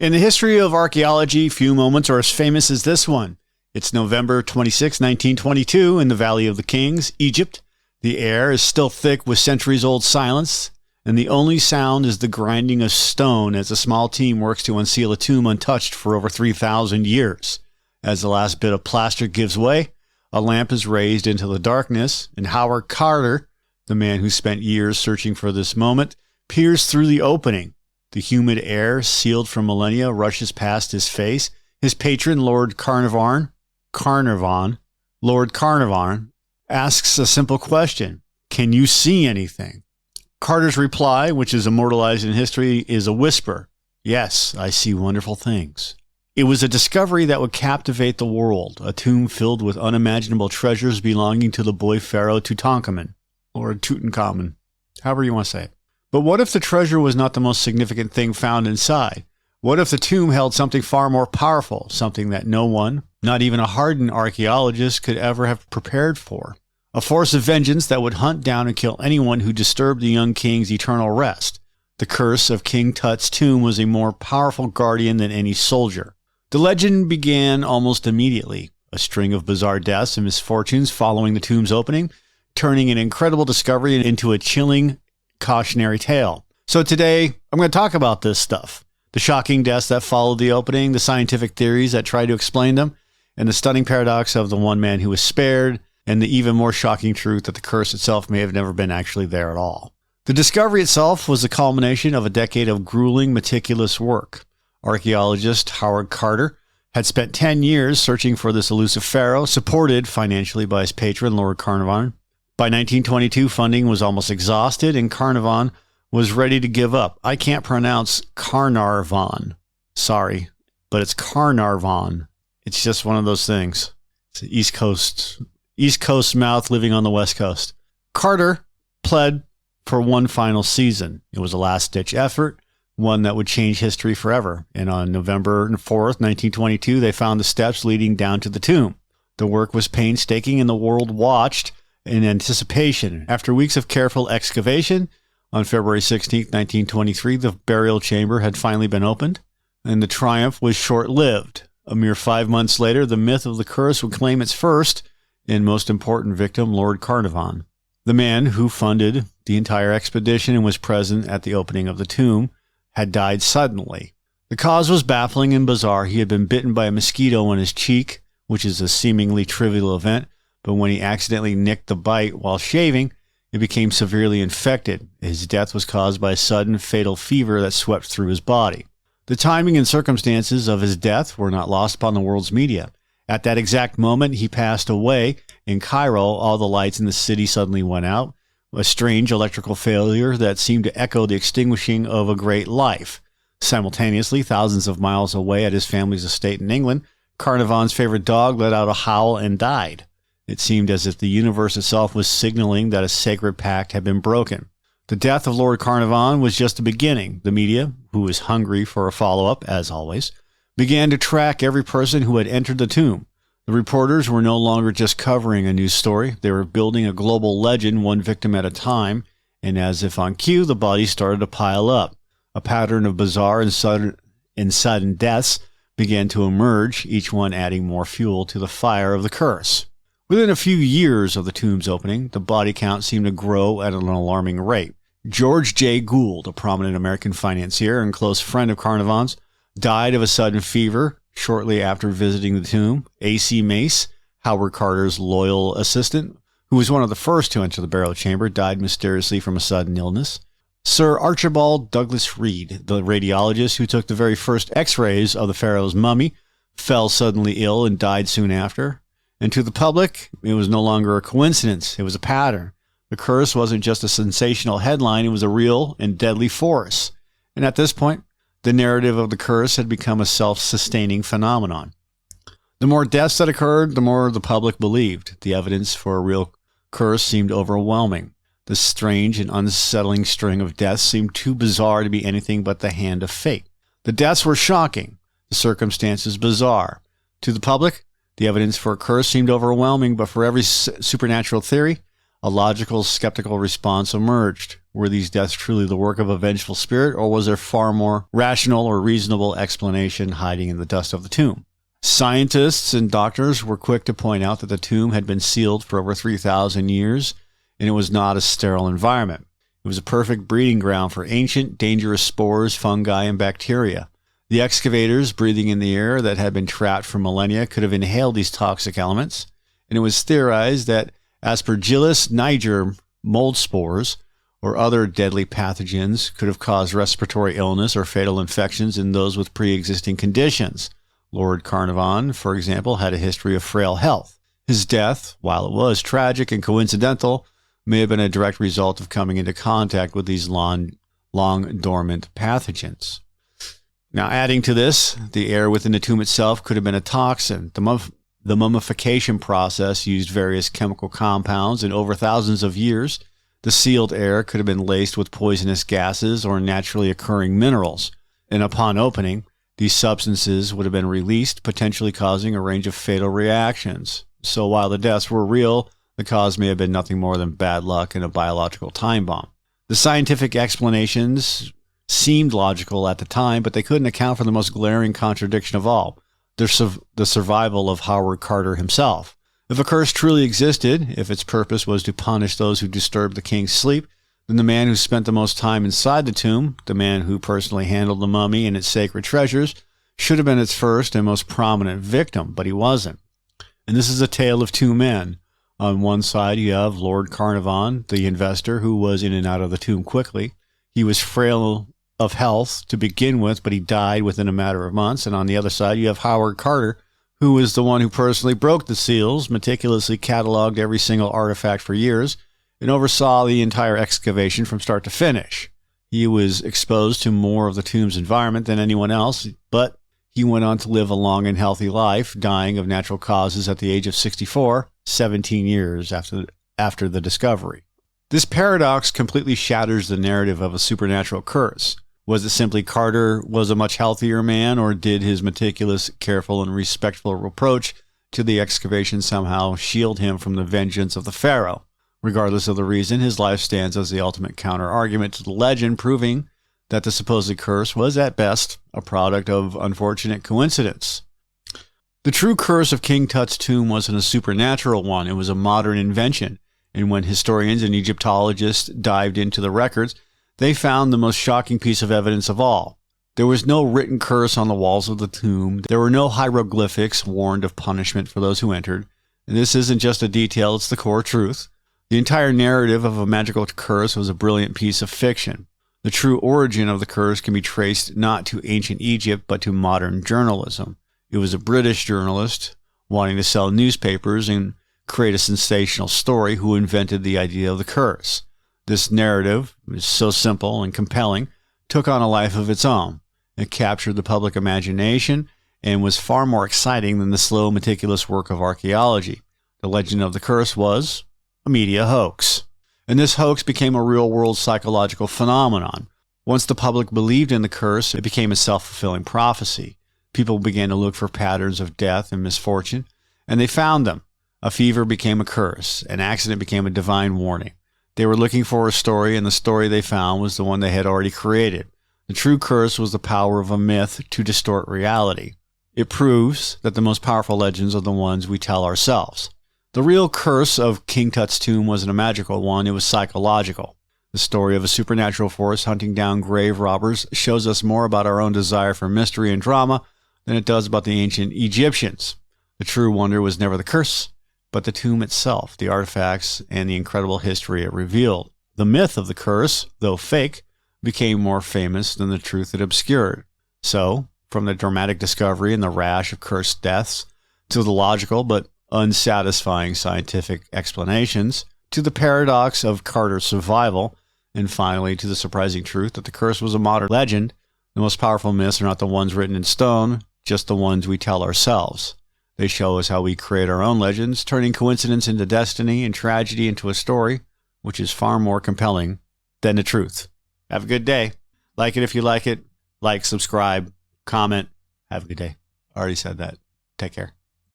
In the history of archaeology, few moments are as famous as this one. It's November 26, 1922, in the Valley of the Kings, Egypt. The air is still thick with centuries-old silence, and the only sound is the grinding of stone as a small team works to unseal a tomb untouched for over 3,000 years. As the last bit of plaster gives way, a lamp is raised into the darkness, and Howard Carter, the man who spent years searching for this moment, peers through the opening. The humid air, sealed from millennia, rushes past his face. His patron, Lord Carnarvon, asks a simple question. Can you see anything? Carter's reply, which is immortalized in history, is a whisper. Yes, I see wonderful things. It was a discovery that would captivate the world, a tomb filled with unimaginable treasures belonging to the boy pharaoh Tutankhamun, or Tutankhamun, however you want to say it. But what if the treasure was not the most significant thing found inside? What if the tomb held something far more powerful, something that no one, not even a hardened archaeologist, could ever have prepared for? A force of vengeance that would hunt down and kill anyone who disturbed the young king's eternal rest. The curse of King Tut's tomb was a more powerful guardian than any soldier. The legend began almost immediately, a string of bizarre deaths and misfortunes following the tomb's opening, turning an incredible discovery into a chilling cautionary tale. So today, I'm going to talk about this stuff. The shocking deaths that followed the opening, the scientific theories that try to explain them, and the stunning paradox of the one man who was spared, and the even more shocking truth that the curse itself may have never been actually there at all. The discovery itself was the culmination of a decade of grueling, meticulous work. Archaeologist Howard Carter had spent 10 years searching for this elusive pharaoh, supported financially by his patron, Lord Carnarvon. By 1922, funding was almost exhausted, and Carnarvon was ready to give up. I can't pronounce Carnarvon. Sorry, but it's Carnarvon. It's just one of those things. It's an East Coast mouth living on the West Coast. Carter pled for one final season. It was a last-ditch effort, one that would change history forever. And on November 4th, 1922, they found the steps leading down to the tomb. The work was painstaking, and the world watched in anticipation. After weeks of careful excavation, on February 16, 1923, the burial chamber had finally been opened, and the triumph was short-lived. A mere 5 months later, the myth of the curse would claim its first and most important victim, Lord Carnarvon. The man who funded the entire expedition and was present at the opening of the tomb had died suddenly. The cause was baffling and bizarre. He had been bitten by a mosquito on his cheek, which is a seemingly trivial event, but when he accidentally nicked the bite while shaving, it became severely infected. His death was caused by a sudden, fatal fever that swept through his body. The timing and circumstances of his death were not lost upon the world's media. At that exact moment, he passed away. In Cairo, all the lights in the city suddenly went out, a strange electrical failure that seemed to echo the extinguishing of a great life. Simultaneously, thousands of miles away at his family's estate in England, Carnarvon's favorite dog let out a howl and died. It seemed as if the universe itself was signaling that a sacred pact had been broken. The death of Lord Carnarvon was just the beginning. The media, who was hungry for a follow-up, as always, began to track every person who had entered the tomb. The reporters were no longer just covering a news story. They were building a global legend, one victim at a time, and as if on cue, the bodies started to pile up. A pattern of bizarre and sudden deaths began to emerge, each one adding more fuel to the fire of the curse. Within a few years of the tomb's opening, the body count seemed to grow at an alarming rate. George J. Gould, a prominent American financier and close friend of Carnarvon's, died of a sudden fever shortly after visiting the tomb. A.C. Mace, Howard Carter's loyal assistant, who was one of the first to enter the burial chamber, died mysteriously from a sudden illness. Sir Archibald Douglas Reed, the radiologist who took the very first x-rays of the pharaoh's mummy, fell suddenly ill and died soon after. And to the public, it was no longer a coincidence. It was a pattern. The curse wasn't just a sensational headline. It was a real and deadly force. And at this point, the narrative of the curse had become a self-sustaining phenomenon. The more deaths that occurred, the more the public believed. The evidence for a real curse seemed overwhelming. The strange and unsettling string of deaths seemed too bizarre to be anything but the hand of fate. The deaths were shocking. The circumstances bizarre. To the public, the evidence for a curse seemed overwhelming, but for every supernatural theory, A logical, skeptical response emerged. Were these deaths truly the work of a vengeful spirit, or was there far more rational or reasonable explanation hiding in the dust of the tomb? Scientists and doctors were quick to point out that the tomb had been sealed for over 3,000 years, and it was not a sterile environment. It was a perfect breeding ground for ancient, dangerous spores, fungi, and bacteria. The excavators breathing in the air that had been trapped for millennia could have inhaled these toxic elements, and it was theorized that Aspergillus niger mold spores or other deadly pathogens could have caused respiratory illness or fatal infections in those with pre-existing conditions. Lord Carnarvon, for example, had a history of frail health. His death, while it was tragic and coincidental, may have been a direct result of coming into contact with these long dormant pathogens. Now, adding to this, the air within the tomb itself could have been a toxin. The mummification process used various chemical compounds, and over thousands of years, the sealed air could have been laced with poisonous gases or naturally occurring minerals. And upon opening, these substances would have been released, potentially causing a range of fatal reactions. So while the deaths were real, the cause may have been nothing more than bad luck and a biological time bomb. The scientific explanations seemed logical at the time, but they couldn't account for the most glaring contradiction of all, the survival of Howard Carter himself. If a curse truly existed, if its purpose was to punish those who disturbed the king's sleep, then the man who spent the most time inside the tomb, the man who personally handled the mummy and its sacred treasures, should have been its first and most prominent victim, but he wasn't. And this is a tale of two men. On one side, you have Lord Carnarvon, the investor, who was in and out of the tomb quickly. He was frail of health to begin with, but he died within a matter of months. And on the other side, you have Howard Carter, who was the one who personally broke the seals, meticulously cataloged every single artifact for years, and oversaw the entire excavation from start to finish. He was exposed to more of the tomb's environment than anyone else, but he went on to live a long and healthy life, dying of natural causes at the age of 64, 17 years after the discovery. This paradox completely shatters the narrative of a supernatural curse. Was it simply Carter was a much healthier man, or did his meticulous, careful, and respectful approach to the excavation somehow shield him from the vengeance of the pharaoh? Regardless of the reason, his life stands as the ultimate counter-argument to the legend, proving that the supposed curse was, at best, a product of unfortunate coincidence. The true curse of King Tut's tomb wasn't a supernatural one. It was a modern invention. And when historians and Egyptologists dived into the records, they found the most shocking piece of evidence of all. There was no written curse on the walls of the tomb. There were no hieroglyphics warned of punishment for those who entered. And this isn't just a detail, it's the core truth. The entire narrative of a magical curse was a brilliant piece of fiction. The true origin of the curse can be traced not to ancient Egypt, but to modern journalism. It was a British journalist wanting to sell newspapers and create a sensational story who invented the idea of the curse. This narrative was so simple and compelling, took on a life of its own. It captured the public imagination and was far more exciting than the slow, meticulous work of archaeology. The legend of the curse was a media hoax. And this hoax became a real-world psychological phenomenon. Once the public believed in the curse, it became a self-fulfilling prophecy. People began to look for patterns of death and misfortune, and they found them. A fever became a curse. An accident became a divine warning. They were looking for a story, and the story they found was the one they had already created. The true curse was the power of a myth to distort reality. It proves that the most powerful legends are the ones we tell ourselves. The real curse of King Tut's tomb wasn't a magical one, it was psychological. The story of a supernatural force hunting down grave robbers shows us more about our own desire for mystery and drama than it does about the ancient Egyptians. The true wonder was never the curse, but the tomb itself, the artifacts, and the incredible history it revealed. The myth of the curse, though fake, became more famous than the truth it obscured. So, from the dramatic discovery and the rash of cursed deaths, to the logical but unsatisfying scientific explanations, to the paradox of Carter's survival, and finally to the surprising truth that the curse was a modern legend, the most powerful myths are not the ones written in stone, just the ones we tell ourselves. They show us how we create our own legends, turning coincidence into destiny and tragedy into a story, which is far more compelling than the truth. Have a good day. Like it if you like it. Like, subscribe, comment. Have a good day. Already said that. Take care.